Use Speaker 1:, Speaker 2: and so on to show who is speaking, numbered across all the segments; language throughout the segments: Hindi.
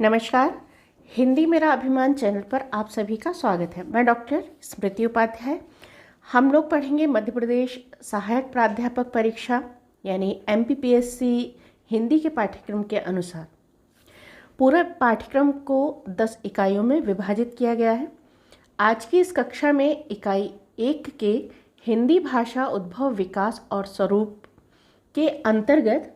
Speaker 1: नमस्कार। हिंदी मेरा अभिमान चैनल पर आप सभी का स्वागत है। मैं डॉक्टर स्मृति उपाध्याय। हम लोग पढ़ेंगे मध्य प्रदेश सहायक प्राध्यापक परीक्षा यानी MPPSC हिंदी के पाठ्यक्रम के अनुसार। पूरा पाठ्यक्रम को 10 इकाइयों में विभाजित किया गया है। आज की इस कक्षा में इकाई 1 के हिंदी भाषा उद्भव, विकास और स्वरूप के अंतर्गत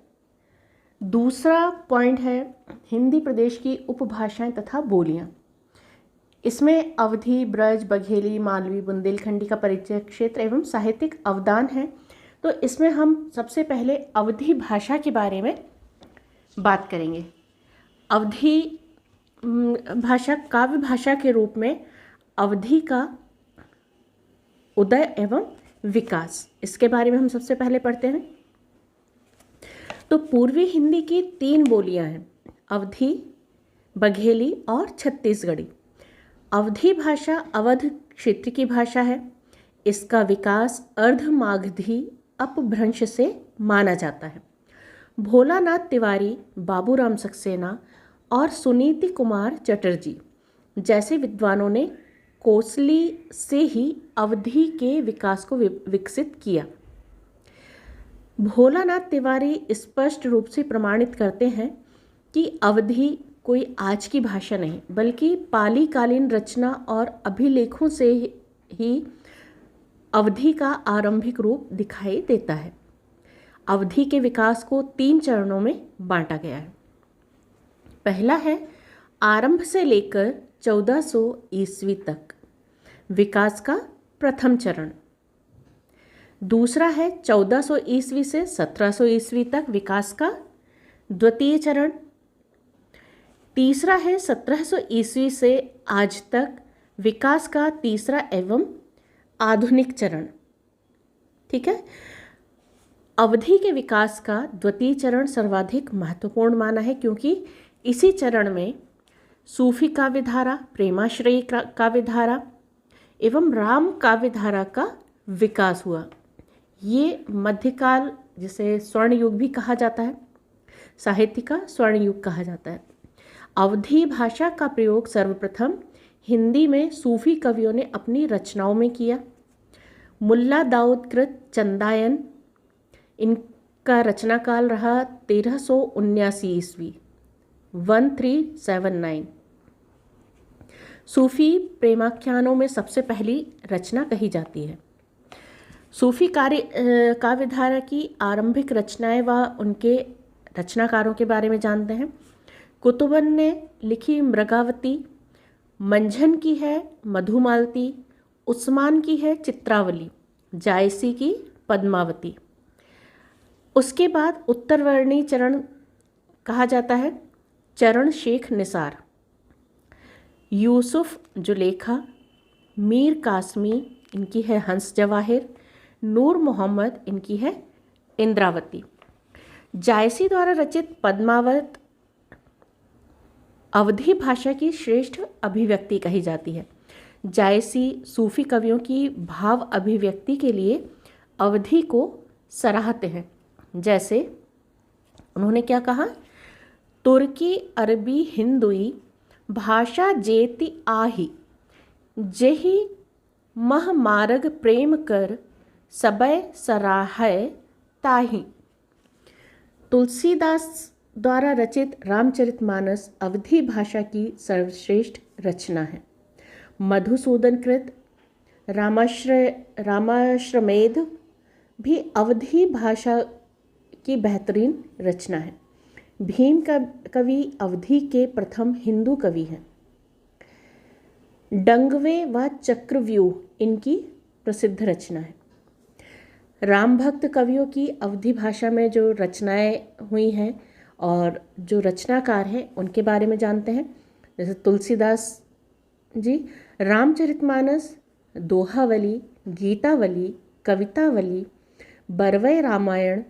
Speaker 1: दूसरा पॉइंट है हिंदी प्रदेश की उपभाषाएं तथा बोलियां। इसमें अवधी, ब्रज, बघेली, मालवी, बुंदेलखंडी का परिचय, क्षेत्र एवं साहित्यिक अवदान है। तो इसमें हम सबसे पहले अवधी भाषा के बारे में बात करेंगे। अवधी भाषा काव्य भाषा के रूप में अवधी का उदय एवं विकास, इसके बारे में हम सबसे पहले पढ़ते हैं। तो पूर्वी हिंदी की 3 बोलियां हैं, अवधी, बघेली और छत्तीसगढ़ी। अवधी भाषा अवध क्षेत्र की भाषा है। इसका विकास अर्धमागधी अपभ्रंश से माना जाता है। भोलानाथ तिवारी, बाबूराम सक्सेना और सुनीति कुमार चटर्जी जैसे विद्वानों ने कोसली से ही अवधी के विकास को विकसित किया। भोलानाथ तिवारी स्पष्ट रूप से प्रमाणित करते हैं कि अवधी कोई आज की भाषा नहीं बल्कि पाली कालीन रचना और अभिलेखों से ही अवधी का आरंभिक रूप दिखाई देता है। अवधी के विकास को 3 चरणों में बांटा गया है। पहला है आरंभ से लेकर 1400 ईस्वी तक, विकास का प्रथम चरण। दूसरा है 1400 ईस्वी से 1700 ईस्वी तक, विकास का द्वितीय चरण। तीसरा है 1700 ईस्वी से आज तक, विकास का तीसरा एवं आधुनिक चरण। ठीक है। अवधी के विकास का द्वितीय चरण सर्वाधिक महत्वपूर्ण माना है क्योंकि इसी चरण में सूफी काव्यधारा, प्रेमाश्रयी काव्यधारा एवं राम काव्यधारा का विकास हुआ। ये मध्यकाल, जिसे स्वर्ण युग भी कहा जाता है, साहित्य का स्वर्ण युग कहा जाता है। अवधी भाषा का प्रयोग सर्वप्रथम हिंदी में सूफी कवियों ने अपनी रचनाओं में किया। मुल्ला दाऊद कृत चंदायन, इनका रचना काल रहा 1379 ईस्वी 1379। सूफी प्रेमाख्यानों में सबसे पहली रचना कही जाती है। सूफी काव्यधारा की आरंभिक रचनाएं व उनके रचनाकारों के बारे में जानते हैं। कुतुबन ने लिखी मृगावती, मंझन की है मधुमालती, उस्मान की है चित्रावली, जायसी की पद्मावती। उसके बाद उत्तरवर्णी चरण कहा जाता है चरण शेख निसार, यूसुफ जुलेखा, मीर कासमी, इनकी है हंस जवाहिर, नूर मोहम्मद, इनकी है इंद्रावती। जायसी द्वारा रचित पद्मावत अवधी भाषा की श्रेष्ठ अभिव्यक्ति कही जाती है। जायसी सूफी कवियों की भाव अभिव्यक्ति के लिए अवधी को सराहते हैं। जैसे उन्होंने क्या कहा, तुर्की अरबी हिंदुई भाषा जेति आही, जेहि मह मार्ग प्रेम कर सबय सराहय ताही। तुलसीदास द्वारा रचित रामचरितमानस अवधी भाषा की सर्वश्रेष्ठ रचना है। मधुसूदन कृत रामाश्रमेध भी अवधी भाषा की बेहतरीन रचना है। भीम कवि अवधी के प्रथम हिंदू कवि हैं। डंगवे व चक्रव्यूह इनकी प्रसिद्ध रचना है। राम भक्त कवियों की अवधी भाषा में जो रचनाएं हुई हैं और जो रचनाकार हैं उनके बारे में जानते हैं। जैसे तुलसीदास जी रामचरितमानस, दोहावली, गीतावली, कवितावली, बरवय रामायण,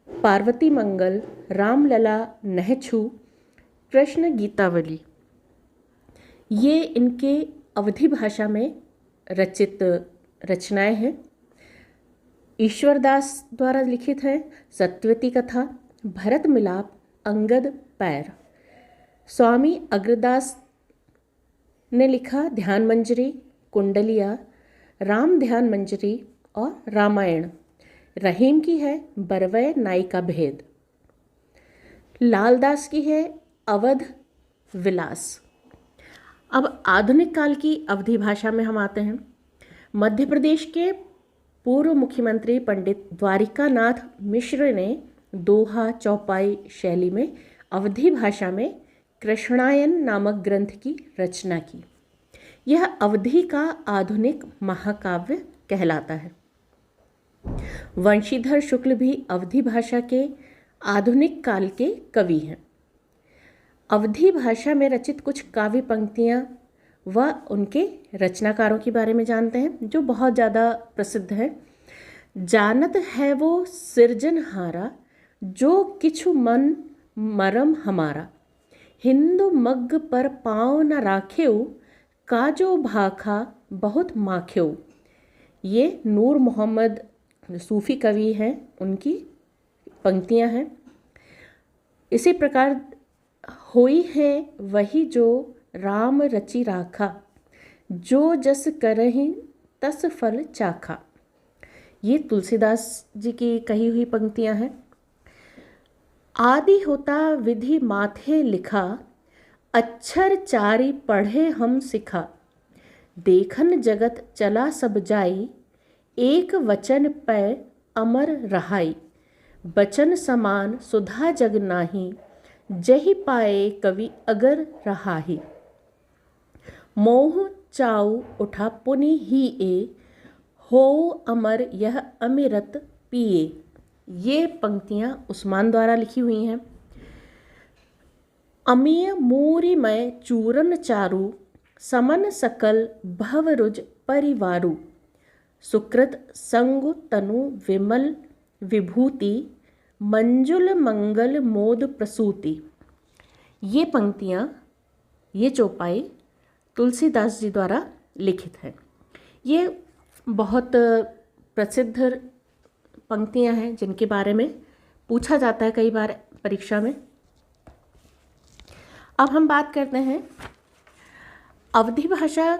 Speaker 1: पार्वती मंगल, रामलला, नहछु, कृष्ण गीतावली, ये इनके अवधी भाषा में रचित रचनाएं हैं। ईश्वरदास द्वारा लिखित है सत्यवती कथा, भरत मिलाप, अंगद पैर। स्वामी अग्रदास ने लिखा ध्यान मंजरी, कुंडलिया, राम ध्यान मंजरी और रामायण। रहीम की है बरवय नाई का भेद। लालदास की है अवध विलास। अब आधुनिक काल की अवधी भाषा में हम आते हैं। मध्य प्रदेश के पूर्व मुख्यमंत्री पंडित द्वारिकानाथ मिश्र ने दोहा चौपाई शैली में अवधी भाषा में कृष्णायन नामक ग्रंथ की रचना की। यह अवधी का आधुनिक महाकाव्य कहलाता है। वंशीधर शुक्ल भी अवधी भाषा के आधुनिक काल के कवि हैं। अवधी भाषा में रचित कुछ काव्य पंक्तियाँ व उनके रचनाकारों के बारे में जानते हैं जो बहुत ज़्यादा प्रसिद्ध है। जानत है वो सिरजनहारा, जो किछु मन मरम हमारा। हिंदू मग्ग पर पाँव न राख्यो, काजो भाखा बहुत माख्यो। ये नूर मोहम्मद सूफ़ी कवि हैं, उनकी पंक्तियाँ हैं। इसी प्रकार होई है वही जो राम रचि राखा, जो जस करहि तस फल चाखा। ये तुलसीदास जी की कही हुई पंक्तियाँ हैं। आदि होता विधि माथे लिखा, अक्षर चारि पढ़े हम सिखा। देखन जगत चला सब जाई, एक वचन पै अमर रहाई। बचन समान सुधा जग नाही, जहि पाए कवि अगर रहाही। मोह चाऊ उठा पुनि ही ए, हो अमर यह अमृत पिए। ये पंक्तियाँ उस्मान द्वारा लिखी हुई हैं। अमीय मूरी मय चूरन चारु, समन सकल भवरुज परिवारु। सुकृत संग तनु विमल विभूति, मंजुल मंगल मोद प्रसूति। ये पंक्तियाँ, ये चौपाई तुलसीदास जी द्वारा लिखित है। ये बहुत प्रसिद्ध पंक्तियाँ हैं जिनके बारे में पूछा जाता है कई बार परीक्षा में। अब हम बात करते हैं अवधी भाषा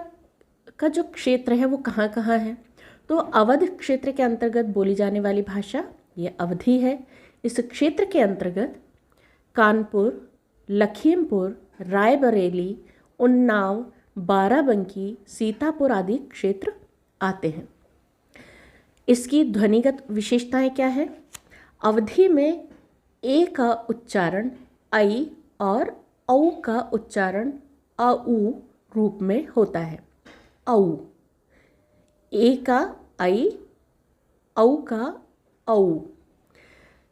Speaker 1: का जो क्षेत्र है वो कहाँ कहाँ है। तो अवध क्षेत्र के अंतर्गत बोली जाने वाली भाषा ये अवधी है। इस क्षेत्र के अंतर्गत कानपुर, लखीमपुर, रायबरेली, उन्नाव, बाराबंकी, सीतापुर आदि क्षेत्र आते हैं। इसकी ध्वनिगत विशेषताएं क्या है? अवधी में ए का उच्चारण आई और औ का उच्चारण औ रूप में होता है। औ, ए का आई, औ का औ।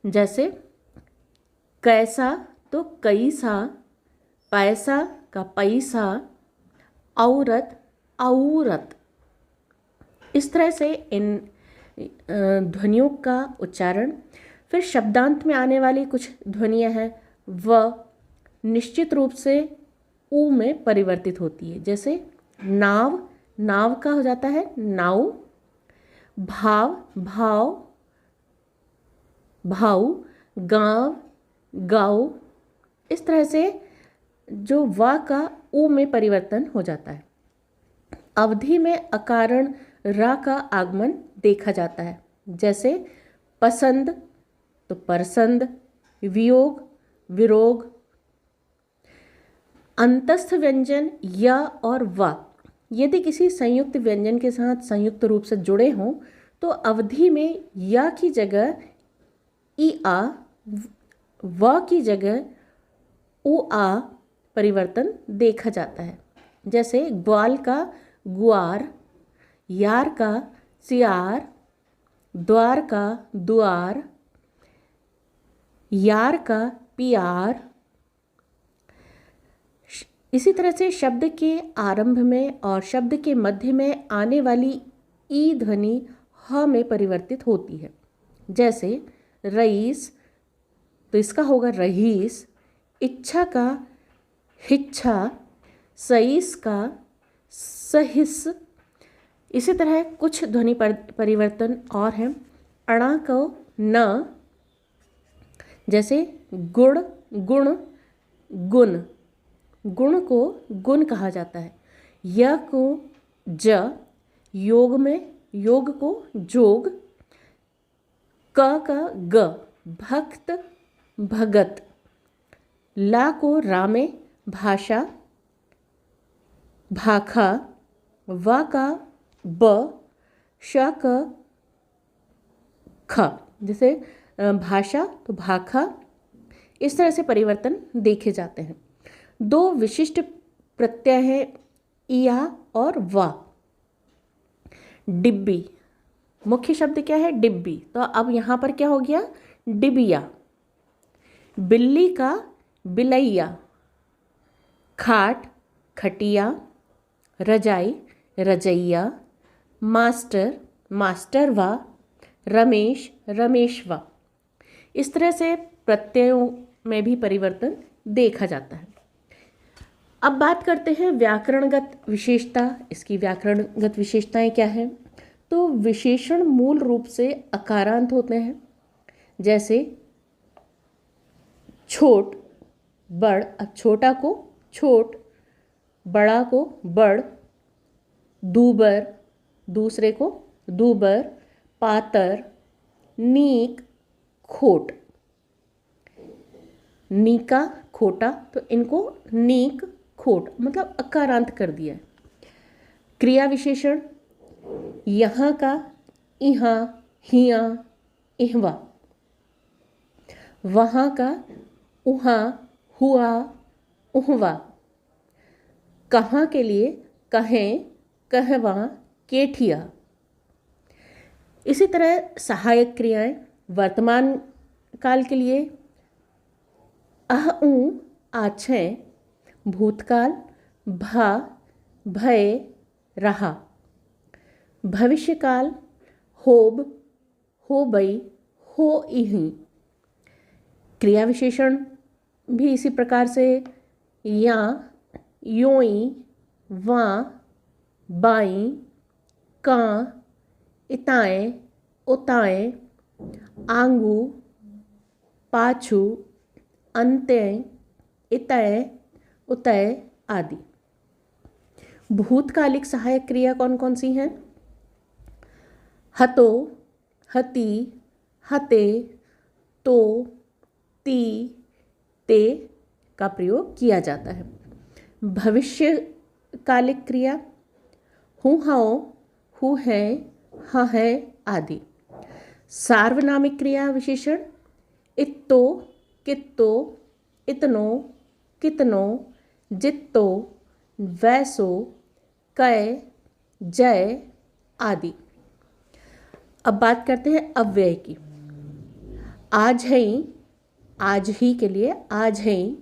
Speaker 1: जैसे कैसा तो कैसा, पैसा का पैसा, औरत औरत। इस तरह से इन ध्वनियों का उच्चारण। फिर शब्दांत में आने वाली कुछ ध्वनियाँ हैं व निश्चित रूप से ऊ में परिवर्तित होती है। जैसे नाव, नाव का हो जाता है नाव। भाव, भाव, भाव। गाँव, गाँव। इस तरह से जो वा का ऊ में परिवर्तन हो जाता है। अवधी में अकारण रा का आगमन देखा जाता है। जैसे पसंद तो परसंद, वियोग, विरोग। अंतस्थ व्यंजन या और वा यदि किसी संयुक्त व्यंजन के साथ संयुक्त रूप से जुड़े हों तो अवधी में या की जगह ई आ, व की जगह उ आ परिवर्तन देखा जाता है। जैसे ग्वाल का ग्वार, यार का सियार, द्वार का द्वार, यार का पियार। इसी तरह से शब्द के आरंभ में और शब्द के मध्य में आने वाली ई ध्वनि ह में परिवर्तित होती है। जैसे रईस तो इसका होगा रहीस, इच्छा का हिच्छा, सईस का सहिस। इसी तरह कुछ ध्वनि परिवर्तन और हैं। अणा को न, जैसे गुड़, गुण, गुण। गुण को गुण कहा जाता है। य को ज, योग में योग को जोग, क का ग, भक्त भगत, ला को रा में भाषा भाखा, वा का ब, श का ख, जैसे भाषा तो भाखा, इस तरह से परिवर्तन देखे जाते हैं। दो विशिष्ट प्रत्यय हैं इया और वा। डिब्बी, मुख्य शब्द क्या है? डिब्बी। तो अब यहाँ पर क्या हो गया? डिबिया। बिल्ली का बिलैया, खाट खटिया, रजाई रजैया, मास्टर मास्टरवा, रमेश रमेशवा। इस तरह से प्रत्ययों में भी परिवर्तन देखा जाता है। अब बात करते हैं व्याकरणगत विशेषता। इसकी व्याकरणगत विशेषताएं क्या हैं? तो विशेषण मूल रूप से अकारांत होते हैं, जैसे छोट बड़। अब छोटा को छोट, बड़ा को बड़, दूबर दूसरे को दूबर, पातर, नीक, खोट। नीका खोटा, तो इनको नीक खोट मतलब अकारांत कर दिया है। क्रिया विशेषण यहाँ का इहाँ, हियाँ, इहवा। वहाँ का उहाँ, हुआ, उहवा। कहाँ के लिए कहें, कहवा, केठिया। इसी तरह सहायक क्रियाएं वर्तमान काल के लिए अह ऊ आछे, भूतकाल भा भय रहा, भविष्यकाल होब हो बई, हो इही। क्रिया विशेषण भी इसी प्रकार से या, योई, वाँ, बाई, काँ, इताएँ, उताएँ, आंगू, पाछू, अंत्यय, इतय, उतय आदि। भूतकालिक सहायक क्रिया कौन कौन सी हैं? हतो, हति, हते, तो, ती, ते का प्रयोग किया जाता है। भविष्यकालिक क्रिया हूँ हओ, हु है, हाँ है आदि। सार्वनामिक क्रिया विशेषण इत्तो, कित्तो, इतनो, कितनो, जित्तो, वैसो, कै, जय आदि। अब बात करते हैं अव्यय की। आज है, आज ही के लिए आज है।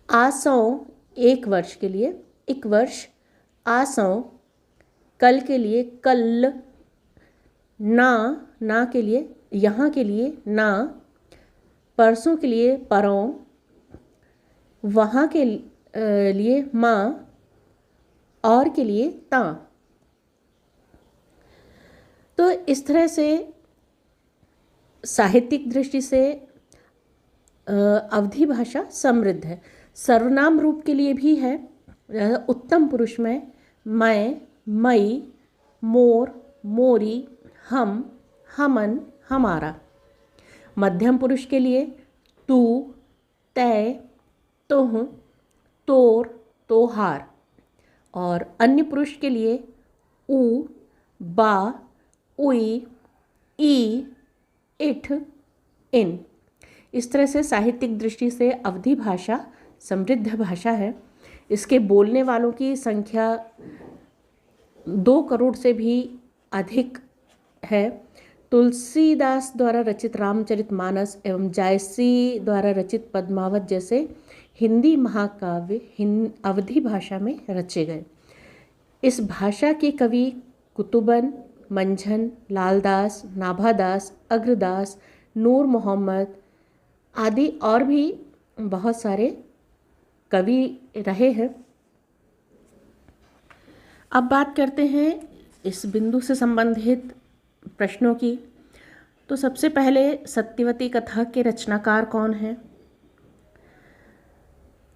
Speaker 1: आसौ, एक वर्ष के लिए एक वर्ष, आसौ। कल के लिए कल, ना, ना के लिए यहाँ के लिए ना, परसों के लिए परों, वहाँ के लिए माँ, और के लिए तां। तो इस तरह से साहित्यिक दृष्टि से अवधी भाषा समृद्ध है। सर्वनाम रूप के लिए भी है। उत्तम पुरुष में मैं, मई, मोर, मोरी, हम, हमन, हमारा। मध्यम पुरुष के लिए तू, तय, तुह, तोर, तोहार। और अन्य पुरुष के लिए ऊ, बा, उई, ई, इठ, इन। इस तरह से साहित्यिक दृष्टि से अवधी भाषा समृद्ध भाषा है। इसके बोलने वालों की संख्या 2 करोड़ से भी अधिक है। तुलसीदास द्वारा रचित रामचरितमानस एवं जायसी द्वारा रचित पद्मावत जैसे हिंदी महाकाव्य अवधी भाषा में रचे गए। इस भाषा के कवि कुतुबन, मंझन, लालदास, नाभादास, अग्रदास, नूर मोहम्मद आदि और भी बहुत सारे कवि रहे हैं। अब बात करते हैं इस बिंदु से संबंधित प्रश्नों की। तो सबसे पहले सत्यवती कथा के रचनाकार कौन हैं?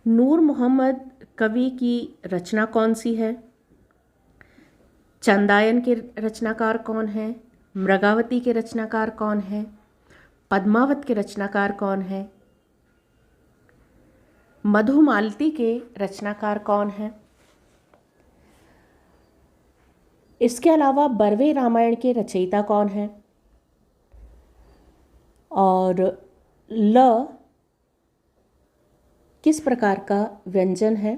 Speaker 1: नूर मोहम्मद कवि की रचना कौन सी है? चंदायन के रचनाकार कौन है? मृगावती के रचनाकार कौन है? पद्मावत के रचनाकार कौन है? मधुमालती के रचनाकार कौन है? इसके अलावा बरवे रामायण के रचयिता कौन है? और ल किस प्रकार का व्यंजन है?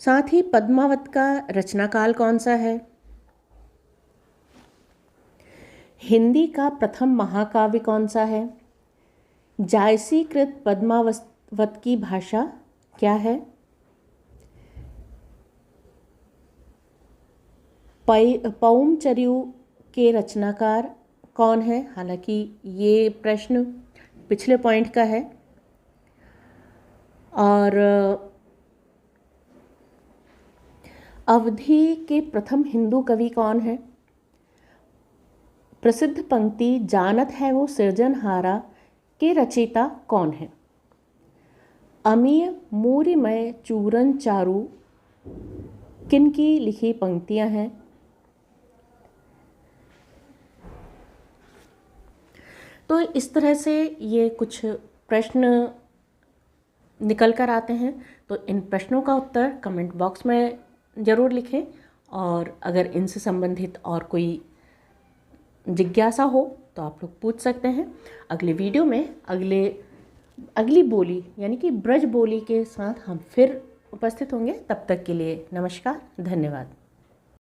Speaker 1: साथ ही पद्मावत का रचनाकाल कौन सा है? हिंदी का प्रथम महाकाव्य कौन सा है? जायसीकृत पद्मावत की भाषा क्या है? पौमचर्यू के रचनाकार कौन है? हालांकि ये प्रश्न पिछले पॉइंट का है। और अवधि के प्रथम हिंदू कवि कौन है? प्रसिद्ध पंक्ति जानत है वो सिरजनहारा के रचयिता कौन है? अमीय मूरिमय चूरन चारू किनकी लिखी पंक्तियां हैं? तो इस तरह से ये कुछ प्रश्न निकल कर आते हैं। तो इन प्रश्नों का उत्तर कमेंट बॉक्स में ज़रूर लिखें, और अगर इनसे संबंधित और कोई जिज्ञासा हो तो आप लोग पूछ सकते हैं। अगले वीडियो में अगली बोली यानी कि ब्रज बोली के साथ हम फिर उपस्थित होंगे। तब तक के लिए नमस्कार, धन्यवाद।